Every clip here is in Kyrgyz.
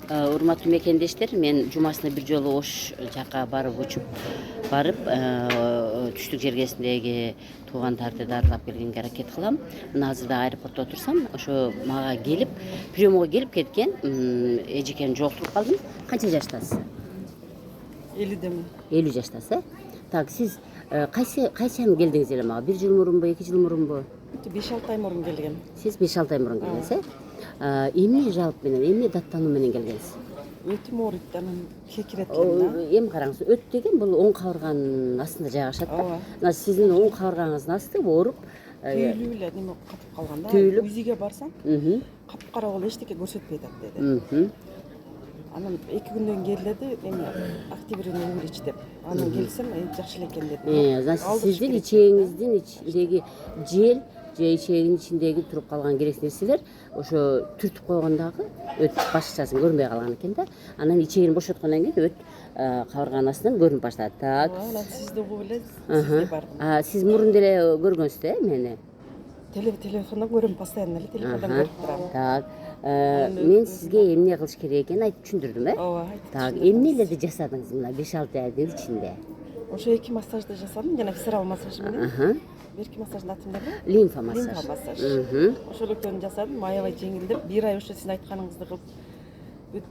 Урматтуу мекендештер, мен жумасына бир жолу Ош жака барып түштүк жергесиндеги туугандарды дарылап келгенге аракет кылам. Мына азыр да аэропортто отурсам, ошо мага келип, приёмго келип кеткен эжекемди жолуктуруп калдым. Канча жаштасыз? 50-демин. 50 жаштасыз, э? Так, сиз кайчан келдиңиз эле мага? 1 жыл мурунбу, 2 жыл мурунбу? 5-6 ай мурун келген. Сиз 5-6 ай мурун келдиңиз, э? Эмне жалп менен, эмне даттануу менен келгенсиз? Өтүм ооруйт, анан кекирет экен да. Эми караңыз, өт деген бул оң кабырганын астында жайгашат да. Ооба. Мына сиздин оң кабыргаңыздын асты ооруп, Түйүлүп эле неме катып калган да. Түйүлүп. Үзүгө барсам, капкара болуп эчтеке көрсөтпөй атат деди. Анан 2 күндөн кийин келди, эме октябрьден увлечь деп. Анан келсем, жакшы эле экен деди. Значит, сиздин ичегиңиздин ичиндеги жел же ичегинин ичиндеги туруп калган керексиз нерселер ошо түртүп койгондагы өт башкачасын көрбөй калган экен да. Анан ичегин бошоткондон кийин өт кабырганын астынан көрүнүп баштады. Так. Анан сизди угуп эле сизге бардым. Сиз мурун деле көргөнсүз да мени? Телефондон көрөм, постоянно эле телефондон көрүп турам. Так. Мен сизге эмне кылыш керек экенин айтып түшүндүрдүм, э? Ооба, айтып. Так, эмнелерди жасадыңыз мына 5-6 айдын ичинде? Ошо 2 массажды жасадым, жана физиорал массаж менен. Берки массаждын атын эмне? Лимфа массаж. Лимфа массаж. Ошол экөөнү жасадым, аябай жеңилдеп, 1 ай ошо сиздин айтканыңызды кылып, бүт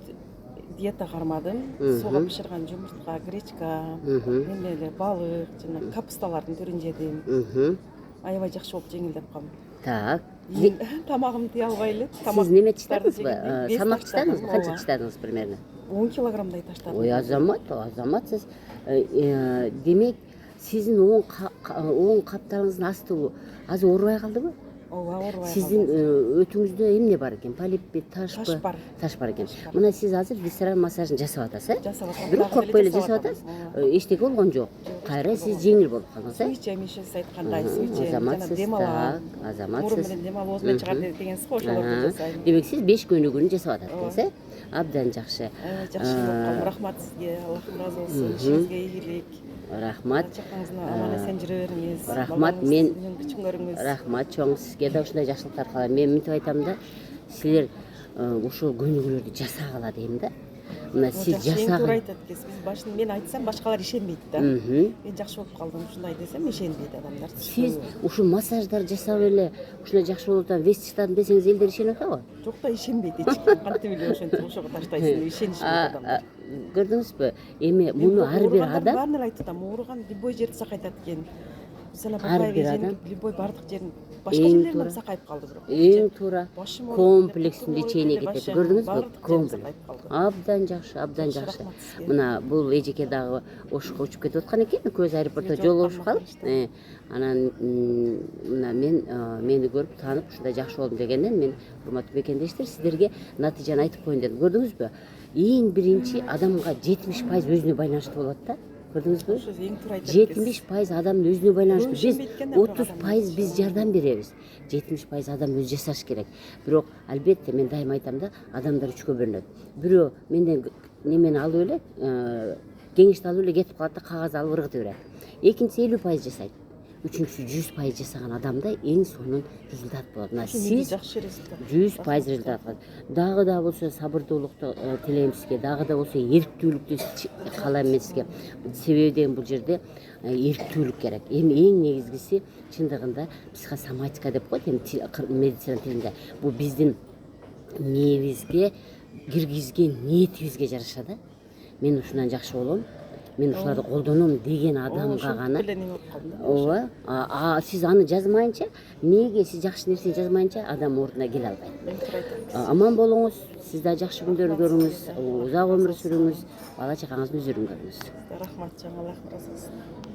диета кармадым. Сууга бышырган жумуртка, гречка, эмнелер, балык, жана капусталардын түрүн жедим. Аябай жакшы болуп жеңилдеп калдым. Так. Тамагымды тыя албай эле. Сиз неме таштадыңызбы? Салмак таштадыңызбы? Канча таштадыңыз примерно? 10 килограммдай таштадым. Ой, азамат сиз. Демек, сиздин оң каптарыңыздын асты азыр оорубай калдыбы? Ооба, оорубай. Сиздин өтүңүздө эмне бар экен? Полиппи, ташпы? Таш бар. Таш бар экен. Мына сиз азыр висцераль массажын жасап атасыз, э? Жасап атам. Бирок коркпой эле жасап атасыз. Эчтеке болгон жок. Кайра сиз жеңил болуп калдыңыз, э? Сүйчем, сиз айткандай, сүйчем, жана дем Так, алам. азаматсыз. Мурун менен дем алып оозуман чыгар дегенсиз го, ошолорду жасайм. Демек, сиз 5 күнү жасап атасыз, э? Абдан жакшы. Жакшы болуп калдым. Рахмат сизге. Аллахым разы болсун. Ишиңизге ийгилик. Рахмат. Чакаңыздын аман эсен жүрө бериңиз. Рахмат, мен күчүңөрүңүз. рахмат чоң, сизге да ушундай жакшылыктар каалайм. Мен мынтип айтам да, силер ушул көнүгүүлөрдү жасагыла дейм да. Мына сиз Эң туура жасагын. айтат экенсиз. Биз башын мен айтсам башкалар ишенбейт да. Мен жакшы болуп калдым, ушундай десем ишенбейт адамдар. Сиз ушул массаждар жасап эле ушундай жакшы болуп атам, вес чыктадым десеңиз элдер ишенип атабы? Жок да, ишенбейт эч ким. Кантип эле ошентип ошого таштайсың деп ишенишпейт адамдар. Көрдүңүзбү? Эми муну ар бир адам баарын эле айтып атам. Ооруган любой жерди сакайтат экен. Жана Ар бир адам любой бардык жерин башка жерлеринен сакайып калды бирок. эң туура комплекстүү лечение кетет. Көрдүңүзбү? Комплекс. Абдан жакшы. Мына бул эжеке дагы Ошко учуп кетип аткан экен, көз аэропортто жолугушуп калып. Анан мына мени көрүп таанып ушундай жакшы болдум дегенден мен урматтуу мекендештер сиздерге натыйжаны айтып коеюн дедим. Көрдүңүзбү? Эң биринчи адамга 70% өзүнө байланыштуу болот да. Көрдүңүзбү? 70% адамдын өзүнө байланыштуу. Биз 30% биз жардам беребиз. 70% адам өзү жасаш керек. Бирок албетте мен дайыма айтам да, адамдар үчкө бөлүнөт. Бирөө менден немени алып эле, кеңешти алып эле кетип калат да, кагаз алып ыргытып берет. Экинчиси 50% жасайт. Үчүнчүсү 100% жасаган адамда эң сонун результат болот. Мына сиз 100% результат болот. Дагы да болсо сабырдуулукту тилейм сизге, дагы да болсо эрктүүлүктү каалайм мен сизге. Себеби деген бул жерде эрктүүлүк керек. Эми эң негизгиси чындыгында психосоматика деп коет, эми медицина тилинде. Бул биздин мээбизге киргизген ниетибизге жараша да. Мен ушундан жакшы болом. Мен ушуларды колдоном деген адамга гана. Ооба. Сиз аны жазмайынча, мээге сиз жакшы нерсени жазмайынча адам ордуна келе албайт. Аман болуңуз, сиз да жакшы күндөрдү көрүңүз, узак өмүр сүрүңүз, бала чакаңыздын өзүрүн көрүңүз. Рахмат, чоң, Аллах разы болсун.